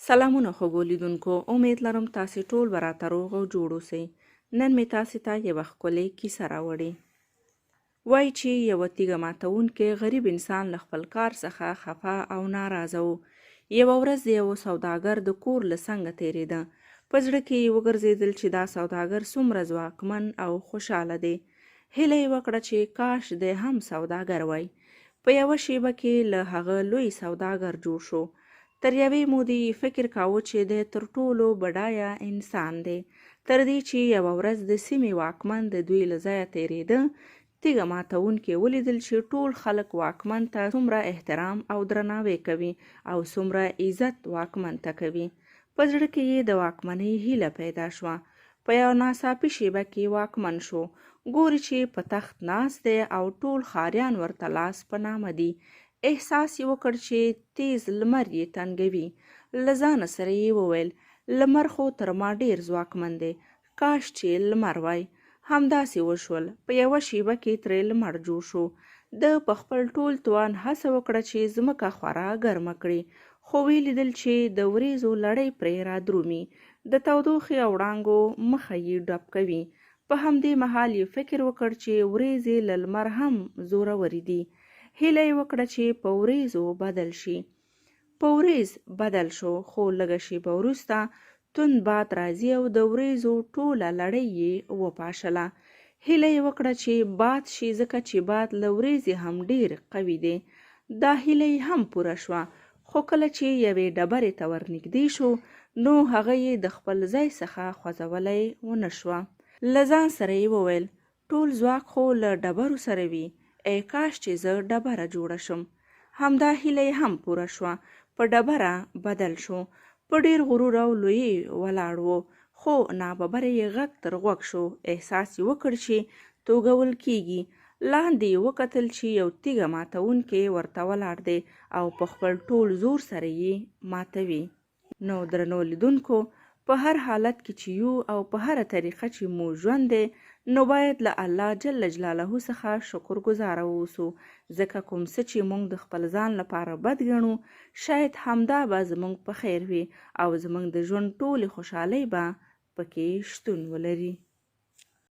سلامونه خوږو لیدونکو، امید لرم تاسې ټول به راته روغ او جوړ اوسئ. نن مې تاسې ته یوه ښکلې کیسه راوړې. وایي چې یوه تیږه ماتونکی غریب انسان له خپل کار څخه خفه او ناراضه و. یوه ورځ د یوه سوداګر د کور له څنګه تېرېده. په زړه کې یې وګرځېدل چې دا سوداګر څومره ځواکمن او خوشحاله دی. هیله یې وکړه چې کاش دی هم سوداګر وای. په یوه شیبه کې له هغه لوی سوداګر جوړ شو. تر یوې مودې فکر کاوه چې دی تر ټولو بډایه انسان دی. تر دې چې یوه ورځ د سیمې واکمن د دوی له ځایه تېرېده. تیږه ماتونکي ولیدل چې ټول خلک واکمن ته څومره احترام او درناوی کوي او څومره عزت واکمن ته کوي. په زړه کې یې د واکمنۍ هیله پیدا شوه. په یو ناڅاپي شیبه کې واکمن شو. ګوري چې په تخت ناست دی او ټول ښاریان ورته لاس په نامه دي. احساس یې وکړ چې تیز لمر یې تنګوي. له ځانه سره یې وویل لمر خو تر ما ډېر ځواکمن دی. کاش چې لمر وای. همداسې وشول. په یوه شیبه کې ترې لمر جوړ شو. ده په خپل ټول توان هڅه وکړه چې ځمکه خورا ګرمه کړي. خو ولیدل چې د وریځو لړۍ پرې رادرومي. د تودوخې او وړانګو مخه یې ډب کوي. په همدې مهال یې فکر وکړ چې وریځې له لمر هم زورورې دي. هیله یې وکړه چې په وریځو بدل شي. په وریځ بدل شو، خو لږه شیبه وروسته توند باد راځي او د وریځو ټوله لړۍ یې وپاشله. هیله یې وکړه چې باد شي ځکه چې باد له وریځې هم ډېر قوي دی. دا هیله یې هم پوره شوه. خو کله چې یوې ډبرې ته ورنږدې شو نو هغه یې د خپل ځای څخه خوځولی ونه شوه. له ځان سره یې وویل ټول ځواک خو له ډبرو سره وي. ای کاش چې زه ډبره جوړه شم. همدا هیله یې هم پوره شوه. په ډبره بدل شو. په ډېر غرور او لویۍ ولاړ و. خو ناببره یې غږ تر غوږ شو. احساس یې وکړ چې توږل کېږي. لاندې یې وکتل چې یو تیږه ماتونکی ورته ولاړ دی او په خپل ټول زور سره یې ماتوي. نو درنو لیدونکو، په هر حالت کې چې یو او په هره طریقه چې مو ژوند دی نو باید له الله جل جلاله څخه شکر گزاره اوسو. ځکه کوم څه چې موږ د خپل ځان لپاره بد ګڼو شاید همدا به زموږ په خیر وي او زموږ د ژوند ټولې خوشحالۍ به پکې شتون ولري.